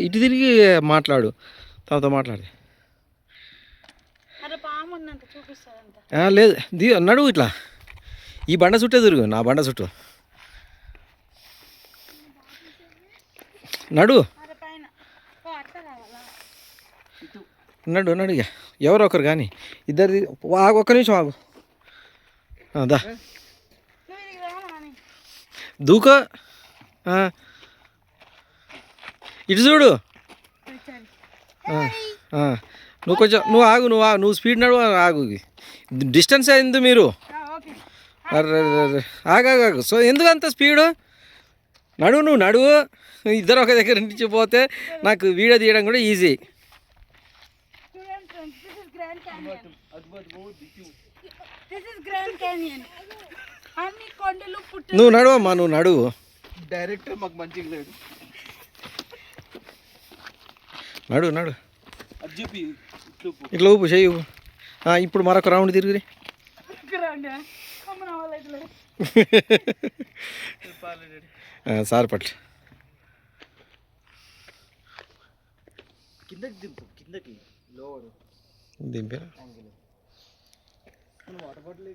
ఇటు తిరిగి మాట్లాడు, తనతో మాట్లాడి. లేదు నడువు ఇట్లా, ఈ బండ చుట్టే తిరుగు, నా బండ చుట్టూ నడు నడు నడు. ఇక ఎవరో ఒకరు కానీ ఇద్దరిది ఆగు, ఒక్క నిమిషం ఆగు. దా దూకో, ఇటు చూడు. నువ్వు కొంచెం నువ్వు స్పీడ్ నడు, ఆగు. డిస్టెన్స్ అయింది మీరు. ఆగాగు. సో ఎందుకు అంత స్పీడు? నువ్వు నడువు. ఇద్దరు ఒక దగ్గర నుంచి పోతే నాకు వీడియో తీయడం కూడా ఈజీ. నువ్వు నడువమ్మా, నువ్వు నడువు. డైరెక్టర్ మాకు మంచిగా లేడు. నడు ఇట్లా ఊపు చెయ్యి. ఇప్పుడు మరొక రౌండ్ తిరిగి సార్ పట్ల కిందకి లోవర్ దింపారా? Water bottle